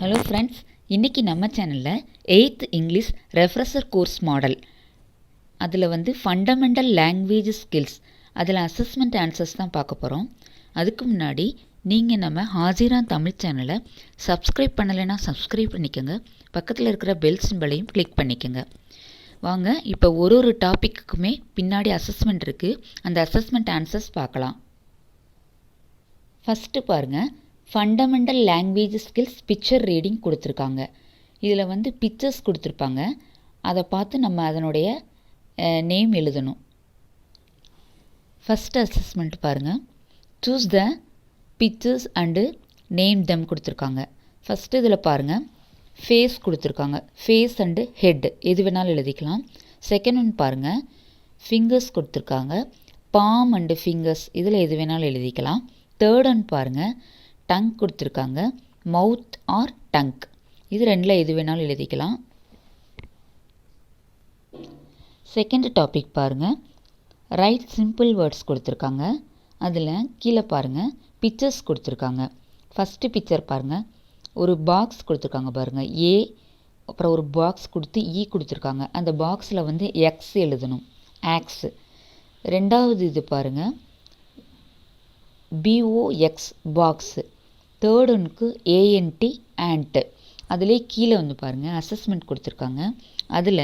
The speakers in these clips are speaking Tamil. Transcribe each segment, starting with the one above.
ஹலோ ஃப்ரெண்ட்ஸ், இன்றைக்கி நம்ம சேனலில் 8th English refresher course model அதில் ஃபண்டமெண்டல் லாங்குவேஜ் ஸ்கில்ஸ் அதில் அசஸ்மெண்ட் ஆன்சர்ஸ் தான் பார்க்க போகிறோம். அதுக்கு முன்னாடி நீங்கள் நம்ம ஹாஜிரான் தமிழ் சேனலை சப்ஸ்கிரைப் பண்ணலைன்னா சப்ஸ்கிரைப் பண்ணிக்கோங்க. பக்கத்தில் இருக்கிற பெல் சிம்பலையும் கிளிக் பண்ணிக்கோங்க. வாங்க இப்போ ஒரு டாப்பிக்குமே பின்னாடி அசஸ்மெண்ட் இருக்குது. அந்த அசஸ்மெண்ட் ஆன்சர்ஸ் பார்க்கலாம். ஃபஸ்ட்டு பாருங்கள், fundamental language skills picture reading கொடுத்துருக்காங்க. இதில் பிக்சர்ஸ் கொடுத்துருப்பாங்க. அதை பார்த்து நம்ம அதனுடைய நேம் எழுதணும். ஃபஸ்ட் அசஸ்மெண்ட் பாருங்கள். Choose the pictures and name தம் கொடுத்துருக்காங்க. ஃபஸ்ட்டு இதில் பாருங்கள், ஃபேஸ் கொடுத்துருக்காங்க. ஃபேஸ் அண்டு ஹெட் எது வேணாலும் எழுதிக்கலாம். செகண்ட் ஒன் பாருங்கள், ஃபிங்கர்ஸ் கொடுத்துருக்காங்க. பாம் அண்டு ஃபிங்கர்ஸ் இதில் எது வேணாலும் எழுதிக்கலாம். தேர்ட் ஒன் பாருங்கள், டங் கொடுத்துருக்காங்க. மவுத் ஆர் டங் இது ரெண்டில் எது வேணாலும் எழுதிக்கலாம். செகண்ட் டாபிக் பாருங்கள், ரைட் சிம்பிள் வேர்ட்ஸ் கொடுத்துருக்காங்க. அதில் கீழே பாருங்கள், பிக்சர்ஸ் கொடுத்துருக்காங்க. ஃபஸ்ட்டு பிக்சர் பாருங்கள், ஒரு பாக்ஸ் கொடுத்துருக்காங்க பாருங்கள். ஏ அப்புறம் ஒரு பாக்ஸ் கொடுத்து இ கொடுத்துருக்காங்க. அந்த பாக்ஸில் எக்ஸ் எழுதணும், ஆக்ஸ். ரெண்டாவது இது பாருங்கள், பிஓஎக்ஸ் பாக்ஸு. தேர்ட் ஒன்றுக்கு ஏஎன்டி ஆண்ட்டு. அதிலே கீழே பாருங்கள், அசஸ்மெண்ட் கொடுத்துருக்காங்க. அதில்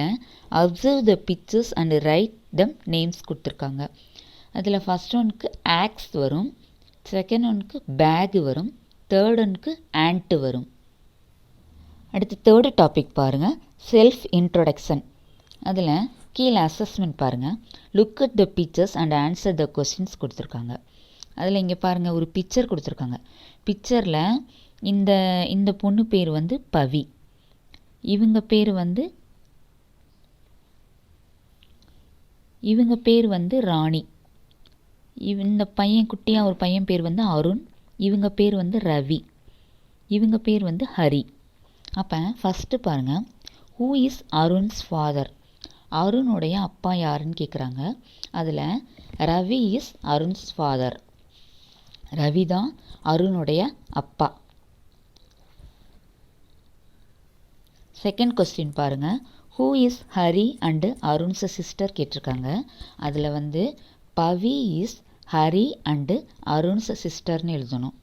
observe the pictures and right them names கொடுத்துருக்காங்க. அதில் ஃபஸ்ட் ஒன்றுக்கு ஆக்ஸ் வரும், செகண்ட் ஒன்றுக்கு பேக் வரும், தேர்ட் ஒன்றுக்கு ஆண்ட்டு வரும். அடுத்து தேர்டு டாபிக் பாருங்கள், செல்ஃப் இன்ட்ரொடக்ஷன். அதில் கீழே அசஸ்மெண்ட் பாருங்கள், look at the pictures and answer the questions கொடுத்துருக்காங்க. அதில் இங்கே பாருங்கள், ஒரு பிக்சர் கொடுத்துருக்காங்க. பிக்சரில் இந்த பொண்ணு பேர் பவி, இவங்க பேர் ராணி, இந்த பையன் குட்டியாக ஒரு பையன் பேர் அருண், இவங்க பேர் ரவி, இவங்க பேர் ஹரி. அப்போ ஃபஸ்ட்டு பாருங்கள், ஹூ இஸ் அருண்ஸ் ஃபாதர்? அருணுடைய அப்பா யாருன்னு கேட்குறாங்க. அதில் ரவி இஸ் அருண்ஸ் ஃபாதர். ரவி தான் அருணுடைய அப்பா. செகண்ட் கொஸ்டின் பாருங்கள், who is Hari and Arun's sister கேட்டிருக்காங்க. அதில் பவி இஸ் ஹரி அண்டு அருண்ஸ் சிஸ்டர்னு எழுதணும்.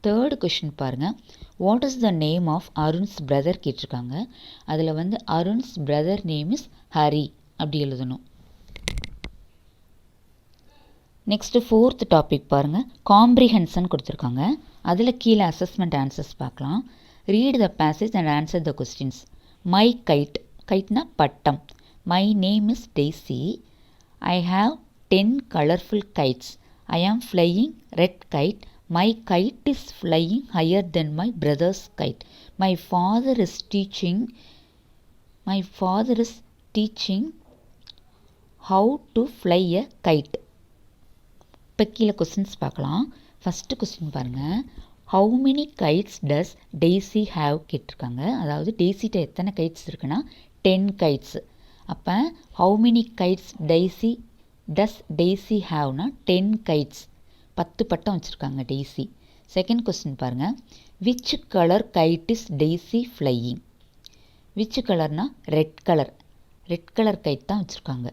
தேர்டு கொஸ்டின் பாருங்கள், what is the name of Arun's brother கேட்டிருக்காங்க. அதில் Arun's brother name is Hari அப்படி எழுதணும். நெக்ஸ்ட்டு ஃபோர்த் டாபிக் பாருங்கள், காம்ப்ரிஹென்ஷன் கொடுத்துருக்காங்க. அதில் கீழே அசஸ்மெண்ட் ஆன்சர்ஸ் பார்க்கலாம். Read the passage and answer the questions. My kite, கைட்னா பட்டம். My name is Daisy. I have 10 colourful kites. I am flying red kite. My kite is flying higher than my brother's kite. My father is teaching how to fly a kite. இப்போ கீழே கொஸ்டின்ஸ் பார்க்கலாம். ஃபஸ்ட்டு கொஸ்டின் பாருங்கள், how many kites does Daisy have கேட்டிருக்காங்க. அதாவது டெய்ஸிட்ட எத்தனை கைட்ஸ் இருக்குன்னா 10 கைட்ஸ். அப்போ how many kites does Daisy ஹாவ்னா 10 kites, 10 பட்டம் வச்சுருக்காங்க டெய்ஸி. செகண்ட் கொஸ்டின் பாருங்கள், which colour kite is Daisy flying? Which கலர்னா red colour, red colour kite தான் வச்சுருக்காங்க.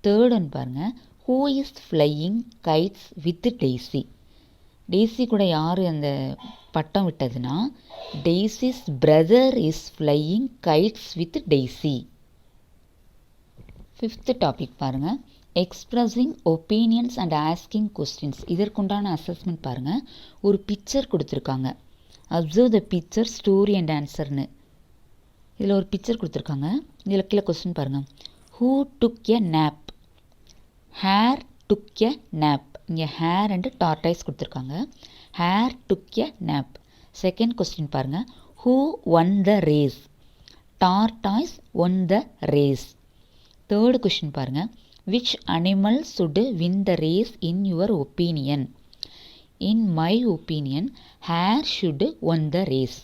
தேர்ட் ஒன் பாருங்கள், who is flying kites with Daisy? Daisy கூட யார் அந்த பட்டம் விட்டதுன்னா Daisy's brother is flying kites with Daisy. Fifth topic பாருங்கள், expressing opinions and asking questions. இதற்குண்டான அசஸ்மெண்ட் பாருங்கள். ஒரு பிக்சர் கொடுத்துருக்காங்க. Observe the picture, story and ஆன்சர்னு. இதில் ஒரு பிக்சர் கொடுத்துருக்காங்க. இதில் கீழே கொஸ்டின் பாருங்கள், who took a nap? Hare took a nap. இங்கே ஹேர் அண்டு டார்டைஸ் கொடுத்துருக்காங்க. Hare took a nap. Second question பாருங்கள், who won the race? Tortoise won the race. Third question பாருங்கள், which animal should win the race in your opinion? In my opinion hare should won the race.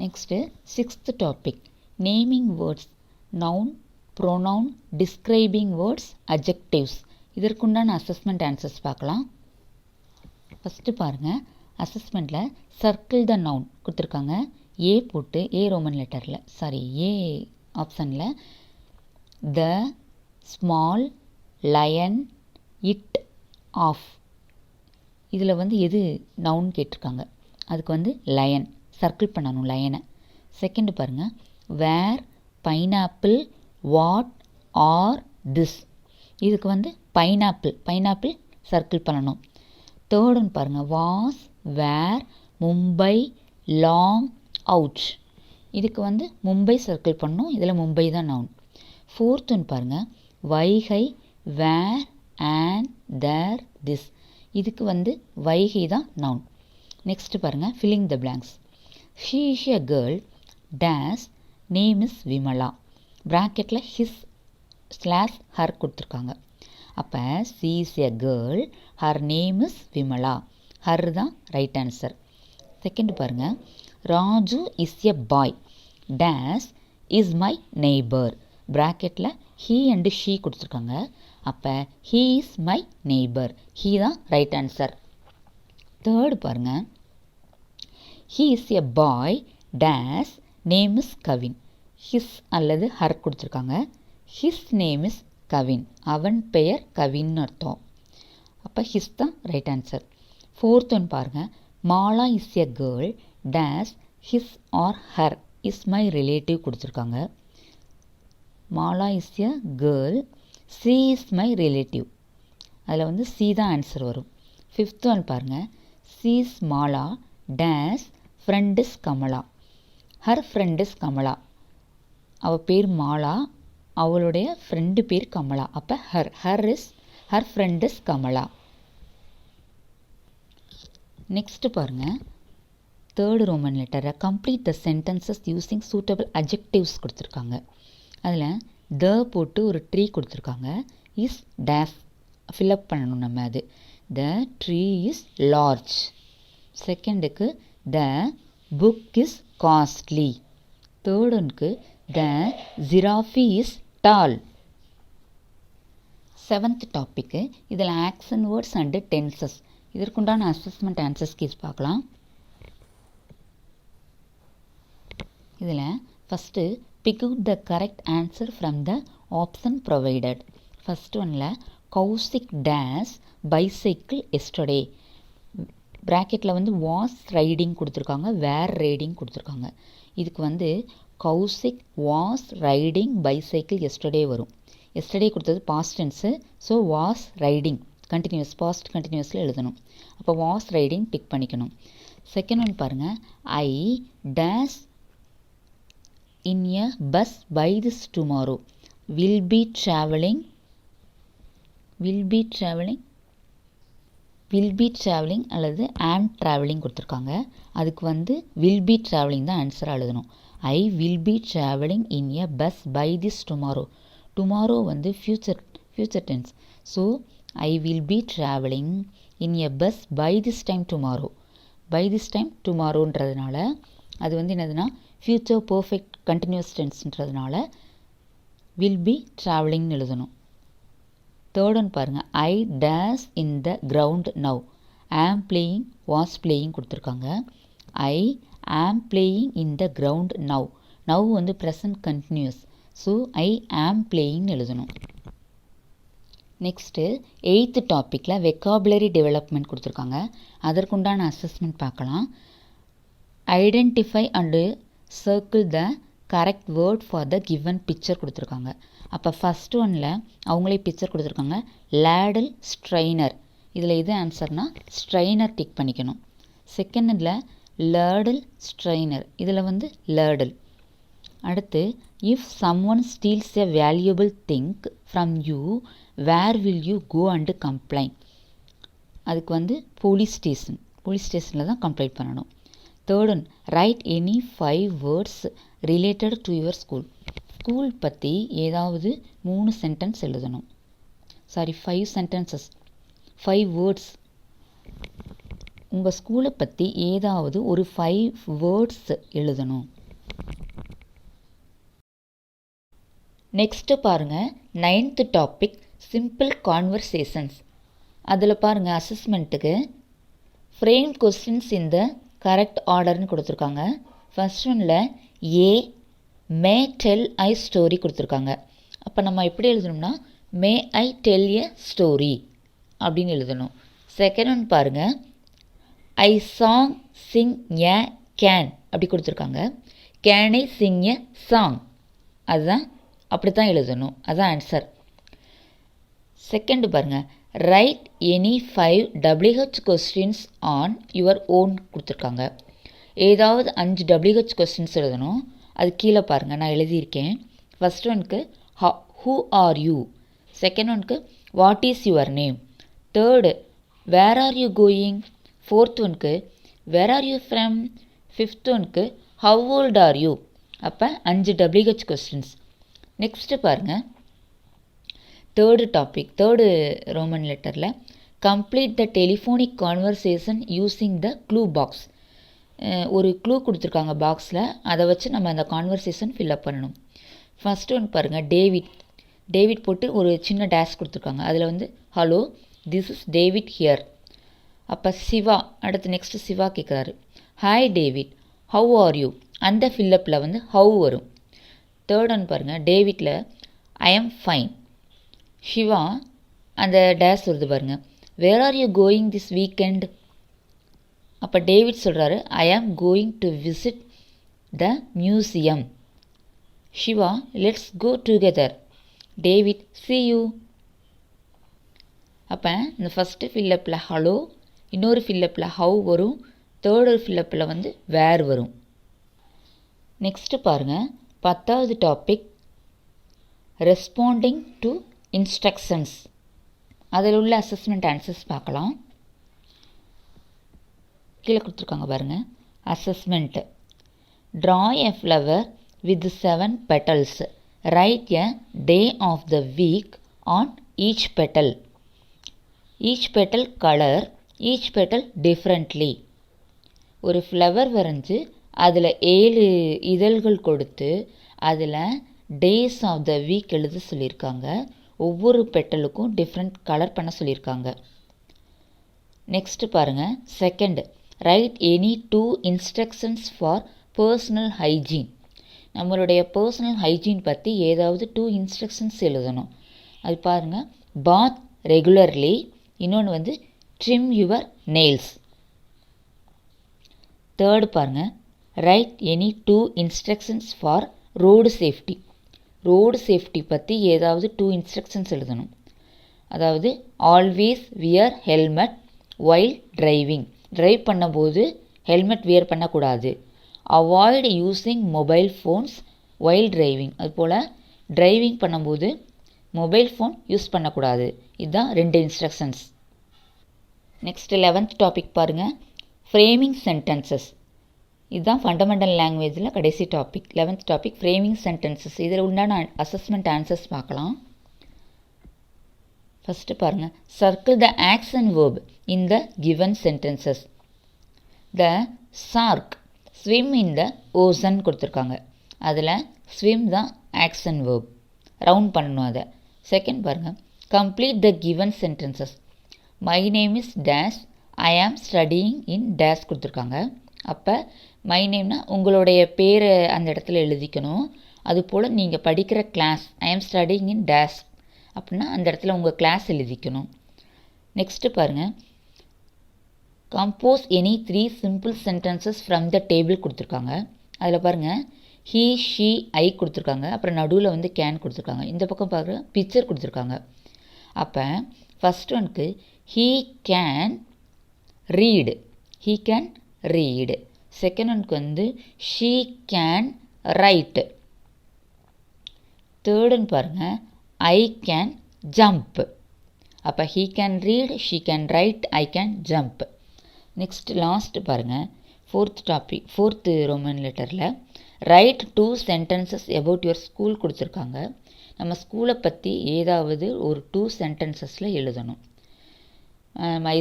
Next sixth topic, naming words, noun, pronoun, describing words, adjectives. இதற்குண்டான அசஸ்மெண்ட் ஆன்சர்ஸ் பார்க்கலாம். ஃபஸ்ட்டு பாருங்கள், அசஸ்மெண்ட்டில் சர்க்கிள் த நவுன் கொடுத்துருக்காங்க. ஏ போட்டு ஏ ரோமன் லெட்டரில் ஏ ஆப்ஷனில் the small lion it of இதில் வந்து எது நவுன் கேட்டிருக்காங்க. அதுக்கு வந்து லயன் சர்க்கிள் பண்ணணும் லயனை. செகண்ட் பாருங்கள் where pineapple what are this இதுக்கு வந்து பைனாப்பிள் சர்க்கிள் பண்ணணும். தேர்ட் ஒன் பாருங்கள் was where Mumbai long out இதுக்கு வந்து மும்பை சர்க்கிள் பண்ணணும். இதில் மும்பை தான் நவுன். ஃபோர்த் ஒன் பாருங்கள் Vaigai where and there this இதுக்கு வந்து வைகை தான் நவுன். நெக்ஸ்ட் பாருங்கள் filling the blanks. She is a girl dash name is Vimala ப்ராக்கெட்டில் ஹிஸ் ஸ்லாஷ் ஹர் கொடுத்துருக்காங்க. அப்போ she is a girl her name is Vimala her தான் ரைட் ஆன்சர். செகண்ட் பாருங்கள் Raju is a boy dash is my neighbour ப்ராக்கெட்டில் ஹீ அண்டு ஷீ கொடுத்துருக்காங்க. அப்போ he is my neighbour he தான் ரைட் ஆன்சர். தேர்டு பாருங்கள் he is a boy days name is Kavin his அல்லது ஹர் கொடுத்துருக்காங்க. ஹிஸ் நேம் இஸ் கவின் அவன் பெயர் கவின்னு அர்த்தம். அப்போ ஹிஸ் தான் ரைட் ஆன்சர். ஃபோர்த் ஒன் பாருங்கள் Mala is a girl dash his or her is my relative கொடுத்துருக்காங்க. Mala is a girl she is my relative அதில் வந்து சி தான் ஆன்சர் வரும். ஃபிஃப்த் ஒன் பாருங்கள் she is Mala dash friend is Kamala her friend is Kamala அவள் பேர் மாலா அவளுடைய ஃப்ரெண்டு பேர் கமலா. அப்போ her friend is Kamala. Next பாருங்கள் தேர்டு ரோமன் லெட்டரை complete the sentences using suitable adjectives கொடுத்துருக்காங்க. அதில் த போட்டு ஒரு ட்ரீ கொடுத்துருக்காங்க. இஸ் டேஸ் ஃபில்அப் பண்ணணும் நம்ம. அது த ட்ரீ இஸ் லார்ஜ். செகண்டுக்கு the book is costly. Third ஒன்க்கு the giraffe is tall. Seventh டாப்பிக்கு இதில் ஆக்ஷன் வேர்ட்ஸ் அண்டு டென்சஸ் இதற்குண்டான அசஸ்மெண்ட் ஆன்சர்ஸ் கீஸ் பார்க்கலாம். இதில் first pick out the correct answer from the option provided. First ஒன்னில் கௌசிக் டேஸ் பைசைக்கிள் எஸ்டர்டே ப்ராக்கெட்டில் வந்து வாஸ் ரைடிங் கொடுத்துருக்காங்க வேர் ரைடிங் கொடுத்துருக்காங்க. இதுக்கு வந்து Kaushik was riding bicycle yesterday வரும். எஸ்டர்டே கொடுத்தது past tense so was riding continuous past கண்டினியூஸில் எழுதணும். அப்போ வாஸ் ரைடிங் டிக் பண்ணிக்கணும். செகண்ட் ஒன் பாருங்கள் I dash in a bus by this tomorrow will be travelling அல்லது ஆம் ட்ராவலிங் கொடுத்துருக்காங்க. அதுக்கு வந்து வில் பி ட்ராவலிங் தான் ஆன்சராக எழுதணும். I will be travelling in a bus by this tomorrow. Tomorrow வந்து future tense. So I will be travelling in a bus by this time tomorrow. By this time டுமாரோன்றதுனால அது வந்து என்னதுன்னா ஃப்யூச்சர் பர்ஃபெக்ட் கண்டினியூஸ் டென்ஸ்ன்றதுனால வில் பி ட்ராவலிங்னு எழுதணும். தேர்ட் ஒன் பாருங்கள் I dash in the ground now am playing was playing கொடுத்துருக்காங்க. I am playing in the ground now வந்து ப்ரெசன்ட் கண்டினியூஸ். ஸோ ஐ ஆம் பிளேயிங்னு எழுதணும். நெக்ஸ்ட்டு எயித்து டாப்பிக்கில் வெக்காபுலரி டெவலப்மெண்ட் கொடுத்துருக்காங்க. அதற்குண்டான அசஸ்மெண்ட் பார்க்கலாம். Identify and circle the correct word for the given picture கொடுத்துருக்காங்க. அப்போ ஃபஸ்ட் ஒன்னில் அவங்களே பிக்சர் கொடுத்துருக்காங்க லேடல் ஸ்ட்ரெயினர். இதில் எது ஆன்சர்னால் ஸ்ட்ரெயினர் டிக் பண்ணிக்கணும். செகண்டில் லேர்டல் ஸ்ட்ரெயினர் இதில் வந்து லேர்டல். அடுத்து if someone steals a valuable thing from you where will you go and complaint. அதுக்கு வந்து போலீஸ் ஸ்டேஷனில் தான் கம்ப்ளைண்ட் பண்ணணும். Third one write any 5 words related to your school பற்றி ஏதாவது 3 சென்டென்ஸ் எழுதணும். 5 சென்டென்சஸ் 5 வேர்ட்ஸ் உங்கள் ஸ்கூலை பற்றி ஏதாவது ஒரு 5 வேர்ட்ஸ் எழுதணும். நெக்ஸ்ட்டு பாருங்கள் 9th டாபிக் சிம்பிள் கான்வர்சேஷன்ஸ். அதில் பாருங்கள் அசஸ்மெண்ட்டுக்கு ஃப்ரேம் கொஸ்டின்ஸ் இந்த கரெக்ட் ஆர்டர்னு கொடுத்துருக்காங்க. ஃபர்ஸ்ட் ஒன்னில் ஏ மே டெல் ஐ ஸ்டோரி கொடுத்துருக்காங்க. அப்போ நம்ம எப்படி எழுதணும்னா மே ஐ டெல் எ ஸ்டோரி அப்படின்னு எழுதணும். செகண்ட் ஒன் பாருங்கள், ஐ சாங் சிங் ஏ கேன் அப்படி கொடுத்துருக்காங்க. Can I Singh a song, அதுதான் அப்படி தான் எழுதணும், அதுதான் ஆன்சர். செகண்டு பாருங்கள், right any 5 WH questions on your own கொடுத்துருக்காங்க. ஏதாவது 5 WH கொஸ்டின்ஸ் எழுதணும். அது கீழே பாருங்கள், நான் எழுதியிருக்கேன். ஃபஸ்ட் ஒனுக்கு ஹூ ஆர் யூ, செகண்ட் ஒனுக்கு what is your name, third where are you going, fourth ஒனுக்கு where are you from, fifth ஒனுக்கு ஹவ் ஓல்ட் ஆர் யூ. அப்போ 5 WH கொஸ்டின்ஸ். நெக்ஸ்ட்டு பாருங்கள், தேர்டு டாபிக், தேர்டு ரோமன் லெட்டரில் complete the telephonic conversation using the clue box. ஒரு க்ளூ கொடுத்துருக்காங்க பாக்ஸில், அதை வச்சு நம்ம அந்த கான்வர்சேஷன் ஃபில்அப் பண்ணணும். ஃபஸ்ட்டு ஒன்று பாருங்கள், டேவிட் போட்டு ஒரு சின்ன டேஷ் கொடுத்துருக்காங்க. அதில் வந்து hello this is David here. அப்போ சிவா, அடுத்து நெக்ஸ்ட்டு சிவா கேட்குறாரு, hi David how are you. அந்த ஃபில்லப்பில் வந்து ஹவ் வரும். தேர்ட் ஒன் பாருங்கள், டேவிட்டில் ஐ எம் ஃபைன். சிவா அந்த டேஷ் வருது பாருங்கள், where are you going this weekend. அப்போ டேவிட் சொல்கிறாரு, I am going to visit the museum. Shiva let's go together. David see you. அப்போ இந்த ஃபஸ்ட்டு ஃபில்லப்பில் ஹலோ, இன்னொரு ஃபில்லப்பில் ஹவ் வரும், தேர்டு ஃபில்லப்பில் வந்து வேர் வரும். நெக்ஸ்ட்டு பாருங்கள், 10வது டாபிக் ரெஸ்பாண்டிங் டு இன்ஸ்ட்ரக்ஷன்ஸ். அதில் உள்ள அசஸ்மெண்ட் ஆன்சர்ஸ் பார்க்கலாம். கீழே கொடுத்துருக்காங்க பாருங்கள், assessment. Draw a flower with 7 petals. Write a day of the week on each petal. Each petal colour, each petal differently. ஒரு ஃப்ளவர் வரைஞ்சி அதில் 7 இதழ்கள் கொடுத்து அதில் டேஸ் ஆஃப் த வீக் எழுத சொல்லியிருக்காங்க. ஒவ்வொரு பெட்டலுக்கும் டிஃப்ரெண்ட் கலர் பண்ண சொல்லியிருக்காங்க. நெக்ஸ்ட்டு பாருங்கள், second right any 2 instructions for personal hygiene. நம்மளுடைய பர்சனல் ஹைஜீன் பற்றி ஏதாவது 2 இன்ஸ்ட்ரக்ஷன்ஸ் எழுதணும். அது பாருங்கள், பாத் ரெகுலர்லி, இன்னொன்று வந்து ட்ரிம் யுவர் நெயில்ஸ். தேர்டு பாருங்கள், right any 2 instructions for road safety. Road safety பற்றி ஏதாவது 2 இன்ஸ்ட்ரக்ஷன்ஸ் எழுதணும். அதாவது always wear helmet while driving. Drive பண்ணும்போது ஹெல்மெட் வியர் பண்ணக்கூடாது. Avoid using mobile phones while driving. அதுபோல் டிரைவிங் பண்ணும்போது மொபைல் ஃபோன் யூஸ் பண்ணக்கூடாது. இதுதான் 2 இன்ஸ்ட்ரக்ஷன்ஸ். நெக்ஸ்ட் 11th டாபிக் பாருங்கள், ஃப்ரேமிங் சென்டென்சஸ். இதுதான் ஃபண்டமெண்டல் லாங்குவேஜில் கடைசி topic. 11th topic framing sentences. இதில் உண்டான அசஸ்மெண்ட் ஆன்சர்ஸ் பார்க்கலாம். ஃபஸ்ட்டு பாருங்கள், circle the action verb in the given sentences. The SAARC swim in the ocean கொடுத்துருக்காங்க. அதில் ஸ்விம் தான் ஆக்ஷன் வேர்ப், ரவுண்ட் பண்ணணும் அதை. செகண்ட் பாருங்கள், complete the given sentences. My name is dash, I am studying in dash கொடுத்துருக்காங்க. அப்போ மை நேம்னா உங்களுடைய பேரை அந்த இடத்துல எழுதிக்கணும். அதுபோல் நீங்கள் படிக்கிற class, I am studying in dash அப்படின்னா அந்த இடத்துல உங்கள் கிளாஸ் எழுதிக்கணும். நெக்ஸ்ட்டு பாருங்கள், compose any 3 simple sentences from the table கொடுத்துருக்காங்க. அதில் பாருங்கள், ஹீ ஷீ ஐ கொடுத்துருக்காங்க. அப்புறம் நடுவில் வந்து கேன் கொடுத்துருக்காங்க. இந்த பக்கம் பாருங்கள், பிக்சர் கொடுத்துருக்காங்க. அப்போ ஃபஸ்ட் ஒனுக்கு he can read, he can read. Second ஒனுக்கு வந்து ஷீ கேன் ரைட்டு. தேர்டுன்னு பாருங்கள், ஐ கேன் ஜம்ப். அப்போ he can read, she can write, I can jump. Next last பாருங்கள், 4th டாபிக், 4th ரோமன் லெட்டரில் write 2 sentences about your school கொடுத்துருக்காங்க. நம்ம ஸ்கூலை பற்றி ஏதாவது ஒரு 2 சென்டென்சஸில் எழுதணும். My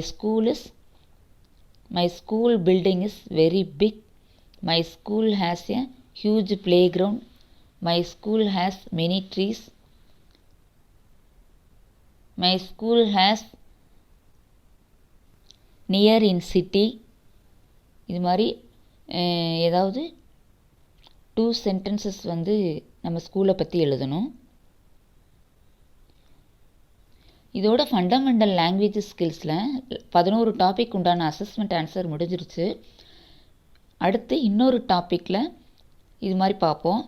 school building is very big. My school has a huge playground. My school has many trees. My school has near in city, இது மாதிரி ஏதாவது 2 சென்டென்சஸ் வந்து நம்ம ஸ்கூலை பற்றி எழுதணும். இதோட ஃபண்டமெண்டல் லாங்குவேஜ் ஸ்கில்ஸில் 11 டாபிக் உண்டான அசஸ்மெண்ட் ஆன்சர் முடிஞ்சிருச்சு. அடுத்து இன்னொரு டாப்பிக்கில் இது மாதிரி பார்ப்போம்.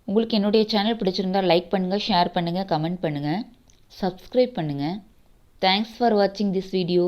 உங்களுக்கு என்னுடைய சேனல் பிடிச்சிருந்தால் லைக் பண்ணுங்கள், ஷேர் பண்ணுங்கள், கமெண்ட் பண்ணுங்கள், சப்ஸ்கிரைப் பண்ணுங்கள். தேங்க்ஸ் ஃபார் வாட்சிங் திஸ் வீடியோ.